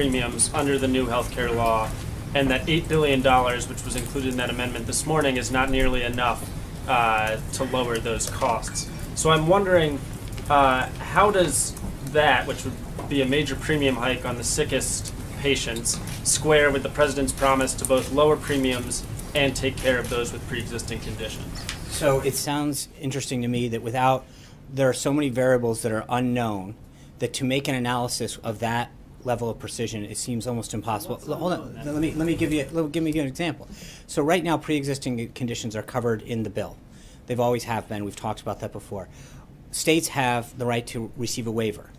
premiums under the new healthcare law, and that $8 billion, which was included in that amendment this morning, is not nearly enough to lower those costs. So I'm wondering, how does that, which would be a major premium hike on the sickest patients, square with the president's promise to both lower premiums and take care of those with pre-existing conditions? So it sounds interesting to me that there are so many variables that are unknown that to make an analysis of that level of precision, it seems almost impossible. Hold on, let me give you an example. So right now, pre-existing conditions are covered in the bill. They've always have been. We've talked about that before. States have the right to receive a waiver.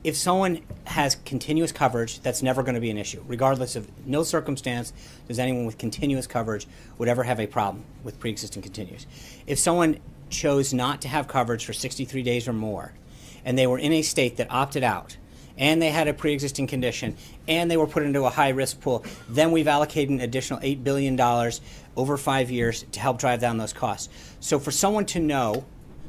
If someone has continuous coverage, that's never going to be an issue. Regardless of no circumstance, does anyone with continuous coverage would ever have a problem with pre-existing continuous. If someone chose not to have coverage for 63 days or more, and they were in a state that opted out, and they had a pre-existing condition, and they were put into a high-risk pool, then we've allocated an additional $8 billion over 5 years to help drive down those costs. So for someone to know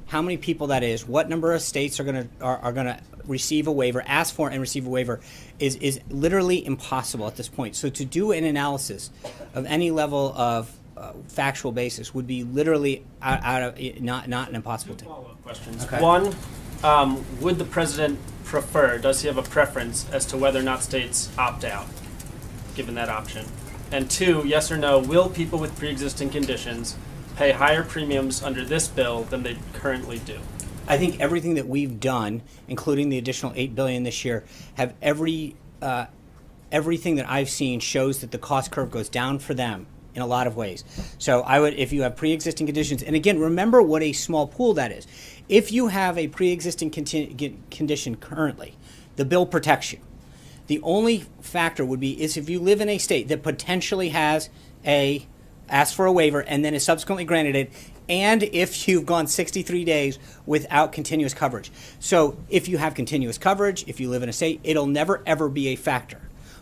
how many people that is, what number of states are going to receive a waiver, ask for and receive a waiver, is literally impossible at this point. So to do an analysis of any level of factual basis would be literally not an impossible thing. Follow-up questions. Okay. One, would the president prefer, does he have a preference as to whether or not states opt out, given that option? And two, yes or no, will people with pre-existing conditions pay higher premiums under this bill than they currently do? I think everything that we've done, including the additional $8 billion this year, have everything that I've seen shows that the cost curve goes down for them in a lot of ways. So I would, if you have pre-existing conditions, and again, remember what a small pool that is. If you have a pre-existing condition currently, the bill protects you. The only factor would be is if you live in a state that potentially has asked for a waiver and then is subsequently granted it, and if you've gone 63 days without continuous coverage. So if you have continuous coverage, if you live in a state, it'll never ever be a factor.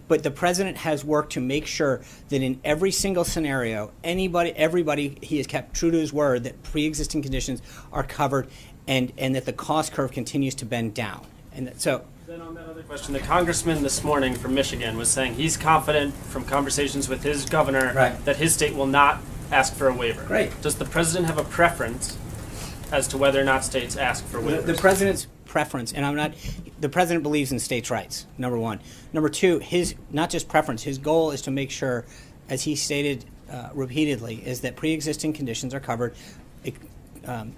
But the president has worked to make sure that in every single scenario, everybody, he has kept true to his word that pre-existing conditions are covered and that the cost curve continues to bend down. And so. Then on that other question, the congressman this morning from Michigan was saying he's confident from conversations with his governor that his state will not ask for a waiver. Great. Does the president have a preference as to whether or not states ask for waivers? The president's preference, and the president believes in states' rights, number one. Number two, his, not just preference, his goal is to make sure, as he stated repeatedly, is that pre-existing conditions are covered,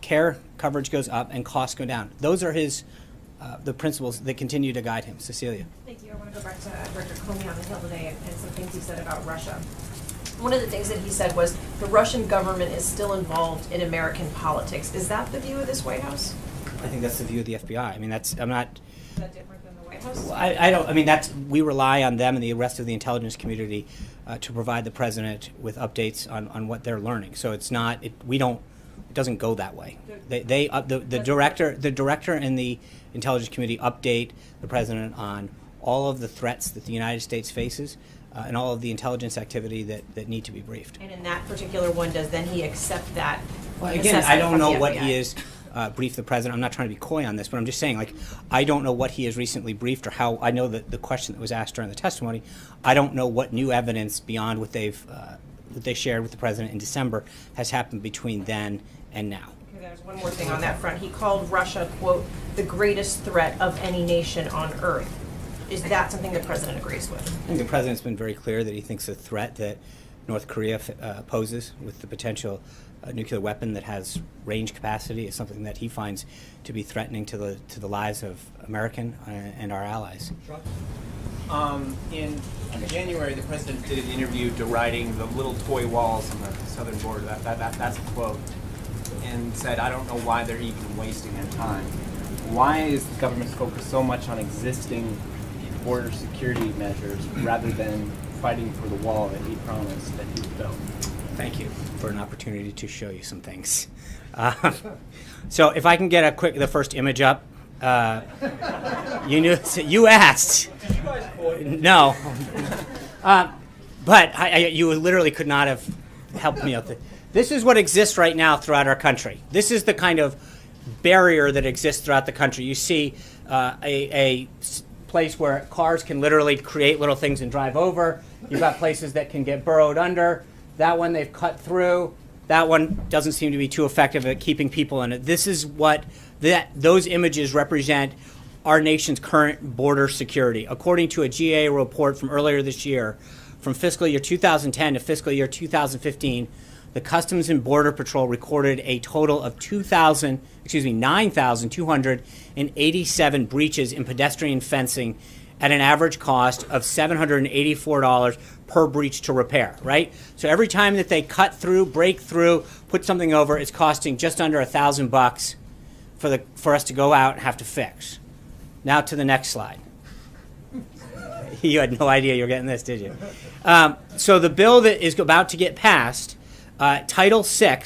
care coverage goes up, and costs go down. Those are the principles that continue to guide him. Cecilia. Thank you. I want to go back to Director Comey on the Hill today and some things he said about Russia. One of the things that he said was the Russian government is still involved in American politics. Is that the view of this White House? I think that's the view of the FBI. I mean, I'm not. Is that different than the White House? I don't. I mean, we rely on them and the rest of the intelligence community to provide the president with updates on what they're learning. So it's not. It doesn't go that way. The director and the intelligence community update the president on all of the threats that the United States faces. And all of the intelligence activity that need to be briefed. And in that particular one, does then he accept that? Well, again, I don't know what he has briefed the president. I'm not trying to be coy on this, but I'm just saying, I don't know what he has recently briefed or how. I know that the question that was asked during the testimony, I don't know what new evidence beyond what they shared with the president in December has happened between then and now. Okay, there's one more thing on that front. He called Russia, quote, the greatest threat of any nation on earth. Is that something the president agrees with? I think the president's been very clear that he thinks the threat that North Korea poses with the potential nuclear weapon that has range capacity is something that he finds to be threatening to the lives of American and our allies. In January, the president did an interview deriding the little toy walls on the southern border. That's a quote, and said, "I don't know why they're even wasting their time." Why is the government's focus so much on existing border security measures rather than fighting for the wall that he promised that he would build? Thank you for an opportunity to show you some things. So if I can get the first image up. You asked. No. But you literally could not have helped me out. This is what exists right now throughout our country. This is the kind of barrier that exists throughout the country. You see a place where cars can literally create little things and drive over. You've got places that can get burrowed under. That one they've cut through. That one doesn't seem to be too effective at keeping people in it. This is what those images represent our nation's current border security. According to a GA report from earlier this year, from fiscal year 2010 to fiscal year 2015, the Customs and Border Patrol recorded a total of 9,287 breaches in pedestrian fencing at an average cost of $784 per breach to repair, right? So every time that they cut through, break through, put something over, it's costing just under $1,000 for us to go out and have to fix. Now to the next slide. You had no idea you were getting this, did you? So the bill that is about to get passed, Title VI,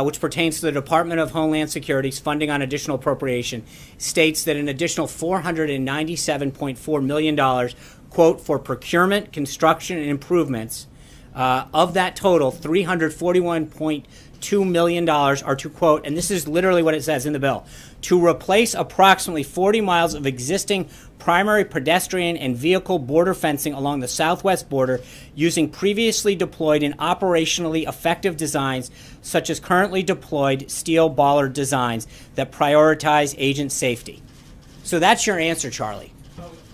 which pertains to the Department of Homeland Security's funding on additional appropriation, states that an additional $497.4 million, quote, for procurement, construction, and improvements. Of that total, $341.2 million are to, quote, and this is literally what it says in the bill, to replace approximately 40 miles of existing primary pedestrian and vehicle border fencing along the southwest border using previously deployed and operationally effective designs such as currently deployed steel bollard designs that prioritize agent safety. So that's your answer, Charlie.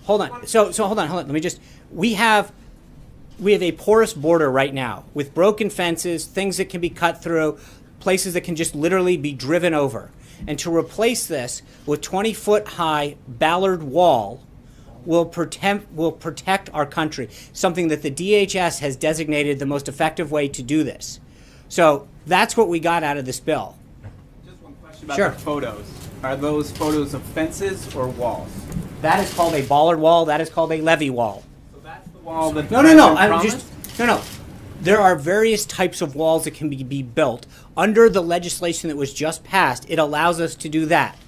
Hold on. So hold on. Let me just, we have a porous border right now with broken fences, things that can be cut through, places that can just literally be driven over. And to replace this with 20-foot-high Ballard wall will protect our country, something that the DHS has designated the most effective way to do this. So that's what we got out of this bill. Just one question about Sure. the photos. Are those photos of fences or walls? That is called a Ballard wall. That is called a levee wall. So that's the wall that No. There are various types of walls that can be built. Under the legislation that was just passed, it allows us to do that.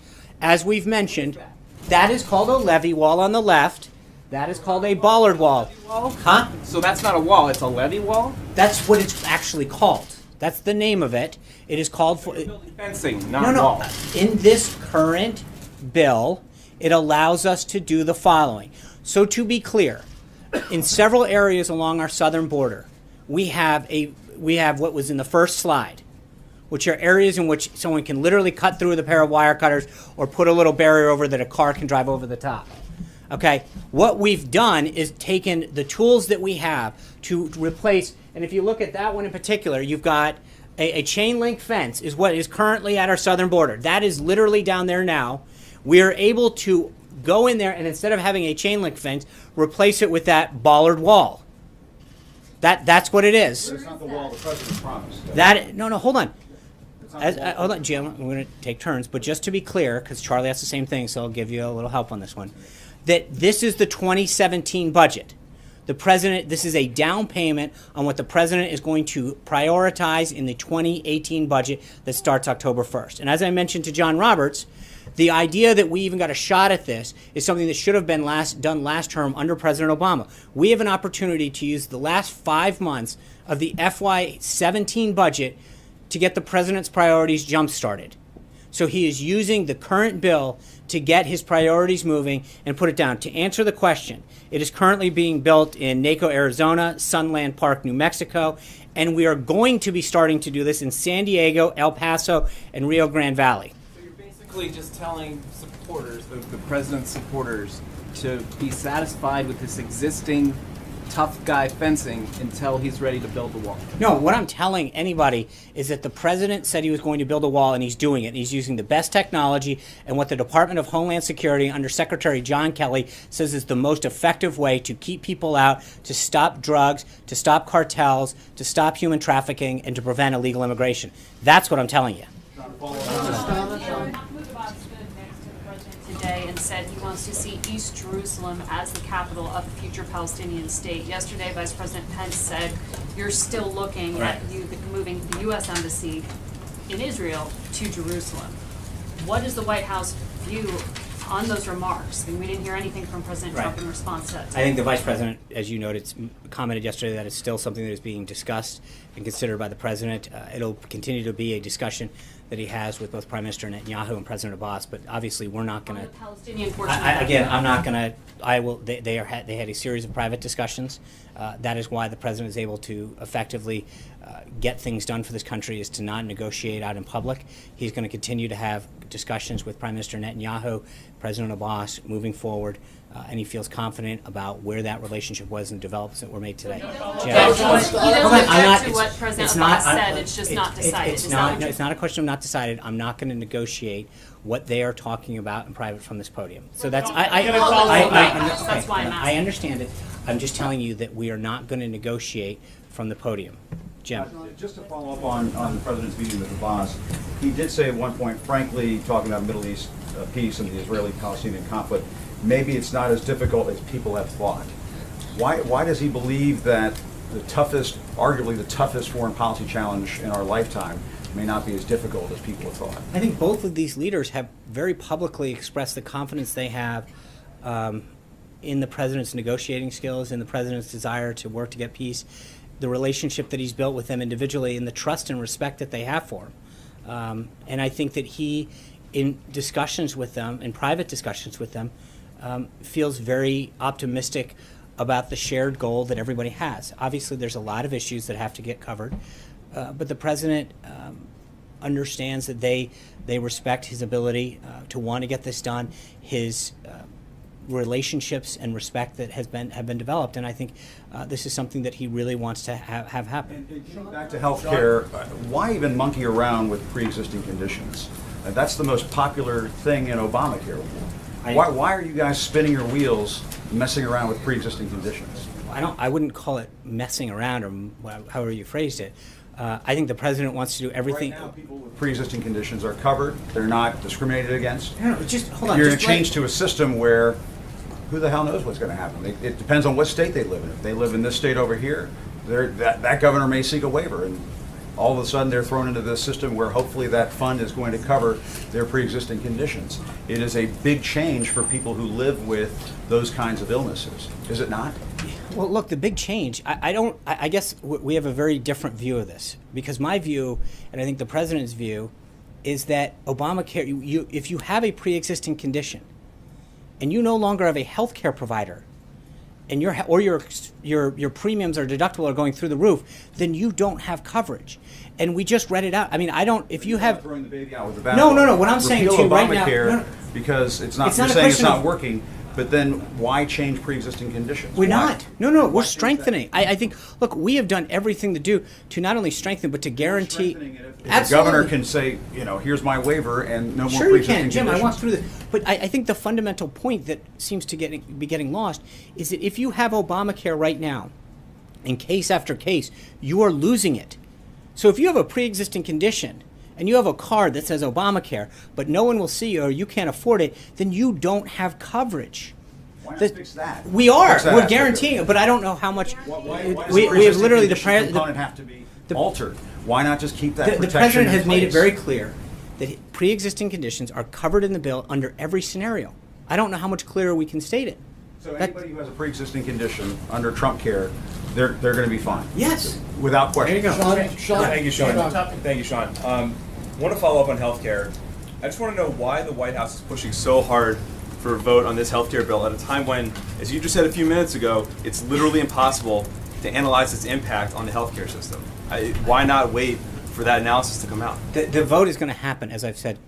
As we've mentioned, that is called a levee wall on the left. That is called a Ballard wall. Huh? So that's not a wall, it's a levee wall? That's what it's actually called. That's the name of it. It is called for... Building fencing, not wall. In this current bill, it allows us to do the following. So to be clear, in several areas along our southern border, we have what was in the first slide, which are areas in which someone can literally cut through with a pair of wire cutters or put a little barrier over that a car can drive over the top. Okay, what we've done is taken the tools that we have to replace, and if you look at that one in particular, you've got a chain link fence is what is currently at our southern border. That is literally down there now. We are able to go in there and instead of having a chain link fence, replace it with that Ballard wall. That's what it is. But it's not the wall the president promised. No, hold on. Hold on, Jim. We're going to take turns, but just to be clear, because Charlie has the same thing, so I'll give you a little help on this one. That this is the 2017 budget. The president. This is a down payment on what the president is going to prioritize in the 2018 budget that starts October 1st. And as I mentioned to John Roberts, the idea that we even got a shot at this is something that should have been done last term under President Obama. We have an opportunity to use the last 5 months of the FY17 budget to get the president's priorities jump-started. So he is using the current bill to get his priorities moving and put it down. To answer the question, it is currently being built in Naco, Arizona, Sunland Park, New Mexico, and we are going to be starting to do this in San Diego, El Paso, and Rio Grande Valley. Basically just telling supporters, the president's supporters, to be satisfied with this existing tough guy fencing until he's ready to build the wall. No, what I'm telling anybody is that the president said he was going to build a wall, and he's doing it. He's using the best technology and what the Department of Homeland Security under Secretary John Kelly says is the most effective way to keep people out, to stop drugs, to stop cartels, to stop human trafficking, and to prevent illegal immigration. That's what I'm telling you. Today and said he wants to see East Jerusalem as the capital of the future Palestinian state. Yesterday, Vice President Pence said you're still looking at moving the U.S. Embassy in Israel to Jerusalem. What is the White House view on those remarks? I mean, we didn't hear anything from President Trump in response to that. I think the Vice President, as you noted, commented yesterday that it's still something that is being discussed and considered by the President. It'll continue to be a discussion that he has with both Prime Minister Netanyahu and President Abbas, but obviously we're not On going the to. Palestinian portion of that. Again, I'm not going to. I will. They had a series of private discussions. That is why the president is able to effectively get things done for this country, is to not negotiate out in public. He's going to continue to have discussions with Prime Minister Netanyahu, President Abbas, moving forward, and he feels confident about where that relationship was and developments that were made today. He Jim. doesn't object to what It's President not- Abbas said, it's just not decided. It's Is that not, what no, you're- it's not a question of not decided. I'm not going to negotiate what they are talking about in private from this podium. So that's, That's why I'm I asking. understand it. I'm just telling you that we are not going to negotiate from the podium. Jim. Just to follow up on the president's meeting with Abbas, he did say at one point, frankly, talking about Middle East peace and the Israeli-Palestinian conflict, maybe it's not as difficult as people have thought. Why does he believe that the toughest, arguably the toughest foreign policy challenge in our lifetime may not be as difficult as people have thought? I think both of these leaders have very publicly expressed the confidence they have in the president's negotiating skills, in the president's desire to work to get peace, the relationship that he's built with them individually, and the trust and respect that they have for him. And I think that he, in discussions with them, in private discussions with them, feels very optimistic about the shared goal that everybody has. Obviously, there's a lot of issues that have to get covered, but the president understands that they respect his ability to want to get this done, his relationships and respect that have been developed, and I think this is something that he really wants to have happen. And getting back to healthcare, why even monkey around with pre-existing conditions? That's the most popular thing in Obamacare. Why are you guys spinning your wheels, messing around with pre-existing conditions? I wouldn't call it messing around, or however you phrased it. I think the president wants to do everything. Right now, people with pre-existing conditions are covered. They're not discriminated against. No, just hold on. You're going just to change to a system where who the hell knows what's going to happen? It depends on what state they live in. If they live in this state over here, that governor may seek a waiver, and all of a sudden they're thrown into this system where hopefully that fund is going to cover their pre-existing conditions. It is a big change for people who live with those kinds of illnesses, is it not? Well, look, the big change, I guess we have a very different view of this, because my view, and I think the president's view, is that Obamacare, if you have a pre-existing condition and you no longer have a health care provider, and your premiums or deductible are going through the roof, then you don't have coverage. And we just read it out. I mean, if you have throwing the baby out with the bathwater. No, what I'm saying to you right now, Obamacare, because it's not, It's you're not a saying it's question not of- working, but then why change pre-existing conditions? We're Why? not. No, we're Why change that? strengthening. I think, look, we have done everything to not only strengthen, but to guarantee. Strengthening it if the Absolutely. governor can say, here's my waiver and no more Sure you pre-existing can, Jim. I conditions. walked through this. But I think the fundamental point that seems to be getting lost is that if you have Obamacare right now, in case after case, you are losing it. So if you have a pre-existing condition and you have a card that says Obamacare, but no one will see you or you can't afford it, then you don't have coverage. Why not The- fix that? We are. Fix that We're aspect of guarantee it. it, but I don't know how much. Why does we the have pre-existing literally condition component have to be altered? Why not just keep that The protection president in has made it place? very clear that pre-existing conditions are covered in the bill under every scenario. I don't know how much clearer we can state it. So That- anybody who has a pre-existing condition under Trump care, they're going to be fine. Yes. Without question. There you go. Thank you, Sean. Thank you, Sean. Want to follow up on healthcare. I just want to know why the White House is pushing so hard for a vote on this healthcare bill at a time when, as you just said a few minutes ago, it's literally impossible to analyze its impact on the healthcare system. Why not wait for that analysis to come out? The vote is going to happen, as I've said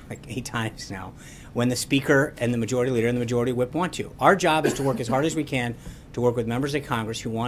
like 8 times now, when the Speaker and the Majority Leader and the Majority Whip want to. Our job is to work as hard as we can to work with members of Congress who want